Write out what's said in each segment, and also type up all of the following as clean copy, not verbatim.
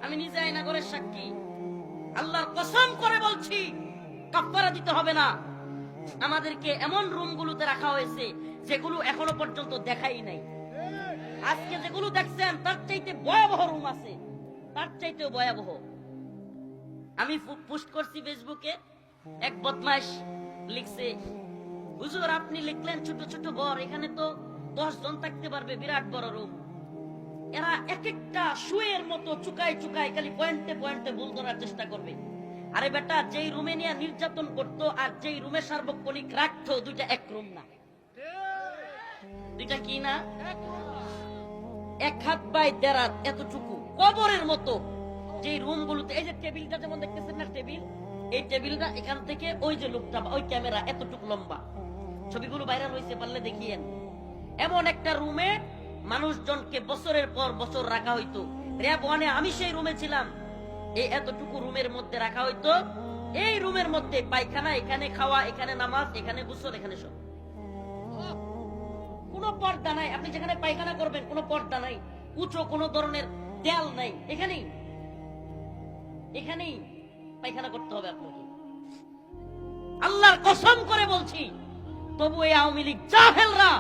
আমি নিজে আয়নাগরের সাক্ষী, আল্লাহর কসম করে বলছি কাফারা দিতে হবে না। আমাদেরকে এমন রুমগুলোতে রাখা হয়েছে যেগুলো এখনো পর্যন্ত দেখাই নাই। আজকে যেগুলো দেখছেন তার চাইতে ভয়াবহ রুম আছে, তার চাইতেও ভয়াবহ। আমি পোস্ট করছি ফেসবুকে, এক বদমাইশ লিখছে, হুজুর আপনি লিখলেন ছোট ছোট ঘর, এখানে তো 10 জন থাকতে পারবে, বিরাট বড় রুম। এরা এক একটা শুয়ের মতো চুকায় চুকায় খালি পয়েন্টে পয়েন্টে ভুল ধরার চেষ্টা করবে। আরে বেটা, যেই রুমে নিয়ে নির্যাতন করতো আর যেই রুমে সার্বক্ষণিক রাখতো, দুইটা এক রুম না? দুইটা কি না? এক হাত বাই দেড় হাত এতটুকু কবরের মতো যে রুম গুলোতে, এই যে টেবিলটা যেমন দেখতেছেন না, টেবিল, এই টেবিলটা এখান থেকে ওই যে লোকটা, ওই ক্যামেরা এতটুকু লম্বা, ছবিগুলো ভাইরাল হয়েছে, পারলে দেখিয়েন। এমন একটা রুমে মানুষজনকে বছরের পর বছর রাখা হইতো। র‍্যাব 1-এ আমি সেই রুমে ছিলাম। এই এতটুকু রুমের মধ্যে রাখা হইতো। এই রুমের মধ্যে পায়খানা, এখানে খাওয়া, এখানে নামাজ, এখানে গোসল, এখানে সব। কোনো পর্দা নাই। আপনি যেখানে পায়খানা করবেন কোনো পর্দা নাই, উঁচু কোনো ধরনের দেয়াল নাই, এখানেই এখানেই পায়খানা করতে হবে আপনাকে। আল্লাহর কসম করে বলছি, তবু এই আওয়ামী লীগ জাহেলরা,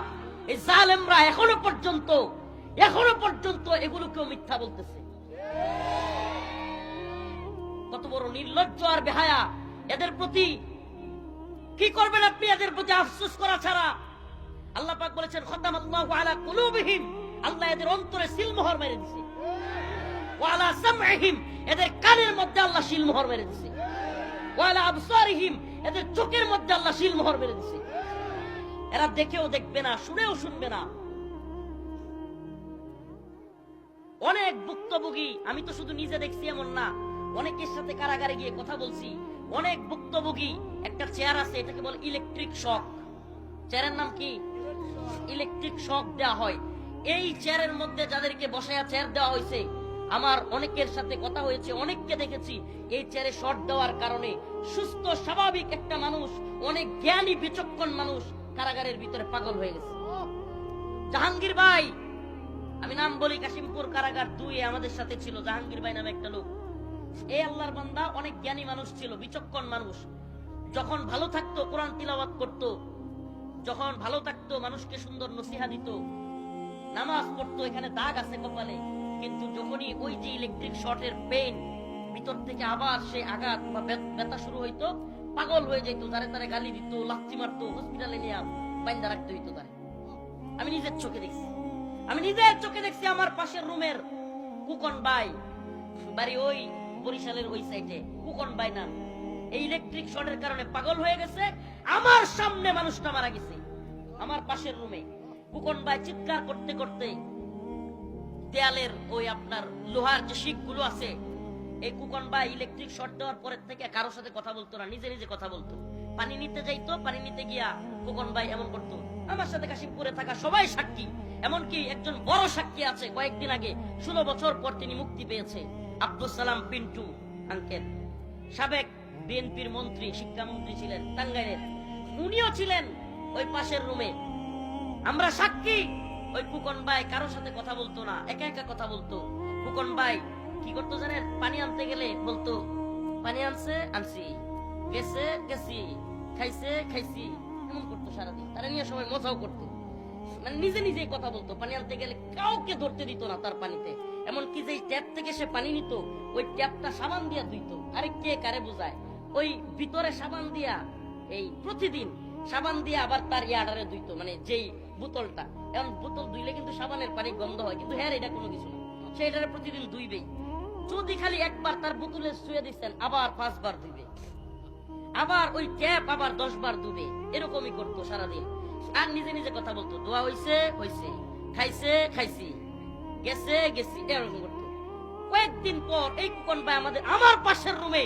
এই জালেমরা এখনো পর্যন্ত এগুলোকেও মিথ্যা বলতেছে। কত বড় নির্লজ্জ আর বেহায়া এদের প্রতি! কি করবেন আপনি এদের প্রতি আফসোস করা ছাড়া? আল্লাহ পাক বলেছেন, খতামাল্লাহু আলা কুলুবিহিম, আল্লাহ এদের অন্তরে সিলমোহর মেরে দিয়েছে। ওয়া আলা সামঈহিম, এদের কানের মধ্যে আল্লাহ সিলমোহর মেরে দিয়েছে। ওয়া আলা আবসারিহিম, এদের চোখের মধ্যে আল্লাহ সিলমোহর মেরে দিয়েছে। এরা দেখেও দেখবে না, শুনেও শুনবে না। অনেক ভুক্তভোগী, আমি তো শুধু নিজে দেখছি এমন না, অনেকের সাথে কারাগারে গিয়ে কথা বলছি। অনেক ভুক্তভোগী, একটা চেয়ার আছে, এটাকে বলে ইলেকট্রিক শক। চেয়ারের নাম কি? ইলেকট্রিক শক দেওয়া হয়। এই চেয়ারের মধ্যে যাদেরকে বসায়া চেয়ার দেওয়া হয়েছে, আমার অনেকের সাথে কথা হয়েছে, অনেককে দেখেছি এই চেয়ারে শর্ট দেওয়ার কারণে সুস্থ স্বাভাবিক একটা মানুষ, অনেক জ্ঞানী বিচক্ষণ মানুষ কারাগারের ভিতরে পাগল হয়ে গেছে। জাহাঙ্গীর ভাই, আমি নাম বলি, কাশিমপুর কারাগার 2-এ আমাদের সাথে ছিল জাহাঙ্গীর ভাই নামে একটা লোক। এই আল্লাহর বান্দা অনেক জ্ঞানী মানুষ ছিল, বিচক্ষণ মানুষ। যখন ভালো থাকতো কোরআন তিলাওয়াত করত, যখন ভালো থাকতো মানুষকে সুন্দর নসিহা দিত, নামাজ পড়তো, এখানে দাগ আছে কপালে। কিন্তু যখনই ওই যে ইলেকট্রিক শর্টের পেইন, ভিতর থেকে আবার সেই আঘাত বা ব্যথা শুরু হইতো, পাগল হয়ে যেত, তারে তারে গালি দিত, লাথি মারতো, হসপিটালে নিয়ে বাইন্দা রাখতে হইতো তারে। আমি নিজের চোখে দেখছি। আমার পাশের রুমের কুকন ভাই, বাড়ি ওই বরিশালের ওই সাইডে, কুকন ভাই নাম, এই ইলেকট্রিক শর্টের কারণে পাগল হয়ে গেছে। আমার সামনে মানুষটা মারা গেছে, আমার পাশের রুমে। কুকন ভাই চিৎকার করতে করতে দেয়ালের ওই আপনার লোহার যে শিক গুলো আছে, এই কুকন ভাই ইলেকট্রিক শর্ট দেওয়ার পরের থেকে কারোর সাথে কথা বলতো না, নিজে নিজে কথা বলতো। পানি নিতে যাইতো, পানি নিতে গিয়া কুকন ভাই এমন করতো। আমার সাথে কাশিমপুরে থাকা সবাই সাক্ষী, এমনকি একজন বড় সাক্ষী আছে, কয়েকদিন আগে 16 বছর পর তিনি মুক্তি পেয়েছে, আব্দুল সালাম পিন্টু আঙ্কেল, সাবেক বিএনপির মন্ত্রী, শিক্ষামন্ত্রী ছিলেন টাঙ্গাইলের। উনিও ছিলেন ওই পাশের রুমে। আমরা সাক্ষী, ওই কুকন ভাই কারোর সাথে কথা বলতো না, একা একা কথা বলতো। কুকন ভাই কি করতো জানেন? পানি আনতে গেলে বলতো, পানি আনছি, গেছি, খাইছি, এমন করতো সারাদিন। তারা নিয়ে সবাই মজাও করতো, মানে নিজে নিজেই কথা বলতো। পানি আনতে গেলে কাউকে ধরতে দিত না তার পানিতে। এমনকি যে ট্যাপ থেকে সে পানি নিত, ওই ট্যাপটা সাবান দিয়া ধুইতো। আরে কে কারে বোঝায়? ওই ভিতরে সাবান দিয়া, এই প্রতিদিন সাবান দিয়ে আবার তার ইয়াডারে ধুইতো, মানে যেই বোতলটা। এখন বোতল ধুইলে কিন্তু সাবানের পানি গন্ধ হয়, কিন্তু হ্যাঁ এটা কোনো কিছু না, সে এটারে প্রতিদিন ধুইবেই। যদি খালি একবার তার বোতলে শুয়ে দিচ্ছেন, আবার 5 বার ধুইবে, আবার ওই ট্যাপ আবার 10 বার ধুবে, এরকমই করতো সারাদিন। আর নিজে নিজে কথা বলতো, দোয়া হইছে, খাইছি, গেছি, এরকম করতো। কয়েকদিন পর এই কুকন ভাই আমার পাশের রুমে,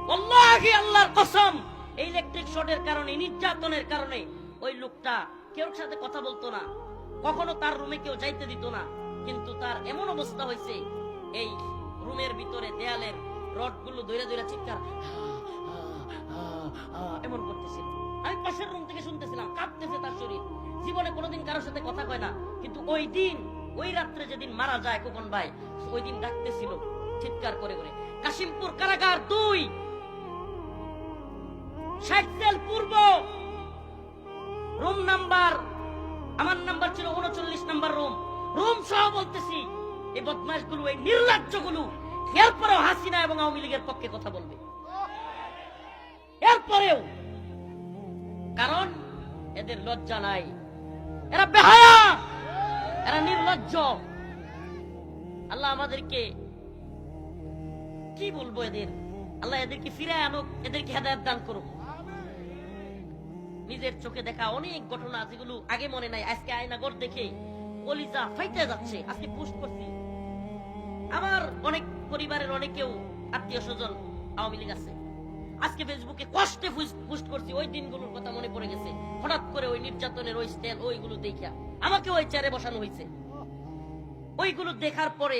ওয়াল্লাহি আল্লাহর কসম, এই ইলেকট্রিক শর্টের কারণে, নির্যাতনের কারণে ওই লোকটা কেউ সাথে কথা বলতো না, কখনো তার রুমে কেউ যাইতে দিত না। কিন্তু তার এমন অবস্থা হয়েছে, এই রুমের ভিতরে দেয়ালের রড গুলো ধরে চিৎকার এমন করতেছিল। আমি পাশের রুম থেকে শুনতেছিলাম, কাঁপতেছে তার শরীর। জীবনে কোনোদিন কারোর সাথে কথা কয় না, কিন্তু ওই দিন ওই রাত্রে যেদিন মারা যায় খোকন ভাই, ওই দিন ডাকতেছিল চিৎকার করে করে, কাশিমপুর কারাগার 2, 60 সেল পূর্ব, রুম নাম্বার, আমার নাম্বার ছিল 39 নাম্বার রুম সহ বলতেছি, এই বদমাশগুলো, এই নির্লজ্জগুলো এরপরেও হাসিনা এবং আওয়ামী লীগের পক্ষে কথা বলবে, এরপরেও। কারণ এদের লজ্জা নাই, এরা বেহায়া, এরা নির্লজ্জ। আল্লাহ আমাদেরকে কি বলবো, আল্লাহ এদেরকে ফিরে আনুক, এদেরকে হেদায়েত দান করুক। নিজের চোখে দেখা অনেক ঘটনা যেগুলো আগে মনে নাই, আজকে আয়নাগর দেখে কলিজা ফাইটে যাচ্ছে। আজকে পোস্ট করছি, আমার অনেক পরিবারের অনেকেও আত্মীয় স্বজন আওয়ামী লীগ আছে, আজকে ফেসবুকে কষ্টে পোস্ট করছি, ওই দিনগুলোর কথা মনে পড়ে গেছে। হঠাৎ করে ওই নির্যাতনের ওই স্টাইল, ওইগুলো দেখা আমাকে ওই চেয়ারে বসানো হয়েছে। ওইগুলো দেখার পরে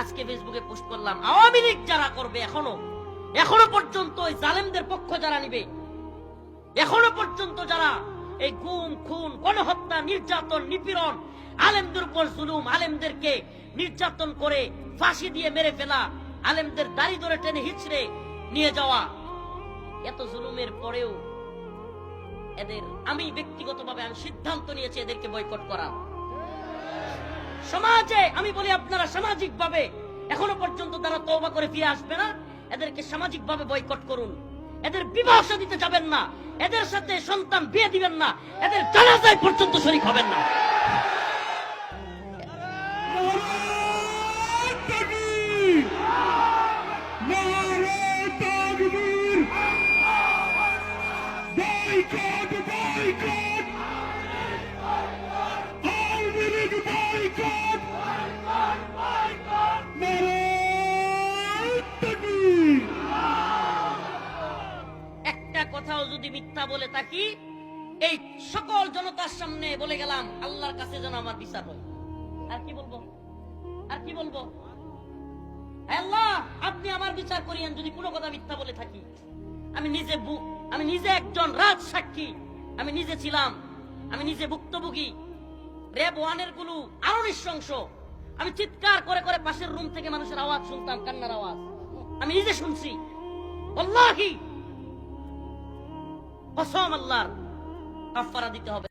আজকে ফেসবুকে পোস্ট করলাম, আওয়ামী লীগ যারা করবে, এখনো পর্যন্ত ওই জালেমদের পক্ষ যারা নিবে, এখনো পর্যন্ত যারা এই গুম খুন গণহত্যা নির্যাতন নিপীড়ন, আলেমদের উপর জুলুম, আলেমদেরকে নির্যাতন করে ফাঁসি দিয়ে মেরে ফেলা, আলেমদের দাড়ি ধরে টেনে হিচড়ে নিয়ে যাওয়া, এত জুলুমের পরেও এদের আমি ব্যক্তিগতভাবে আমি সিদ্ধান্ত নিয়েছি এদেরকে বয়কট করা। সমাজে আমি বলি, আপনারা সামাজিক ভাবে এখনো পর্যন্ত তারা তওবা করে ফিরে আসবে না, এদেরকে সামাজিক ভাবে বয়কট করুন। এদের বিবাহ দিতে যাবেন না, এদের সাথে সন্তান বিয়ে দিবেন না, এদের জানাজায় পর্যন্ত শরীক হবেন না। একটা কথাও যদি মিথ্যা বলে থাকি, এই সকল জনতার সামনে বলে গেলাম, আল্লাহর কাছে যেন আমার বিচার হয়। আর কি বলবো, আর কি বলবো? আল্লাহ, আপনি আমার বিচার করিয়েন যদি কোনো কথা মিথ্যা বলে থাকি। আমি নিজে একজন রাজ সাক্ষী, আমি নিজে ছিলাম, আমি নিজে ভুক্তভোগী। র‍্যাব 1 গুলো আরো নৃশংস। আমি চিৎকার করে করে পাশের রুম থেকে মানুষের আওয়াজ শুনতাম, কান্নার আওয়াজ, আমি নিজে শুনছি। আল্লাহি কসম, আল্লাহর কাফারা দিতে হবে।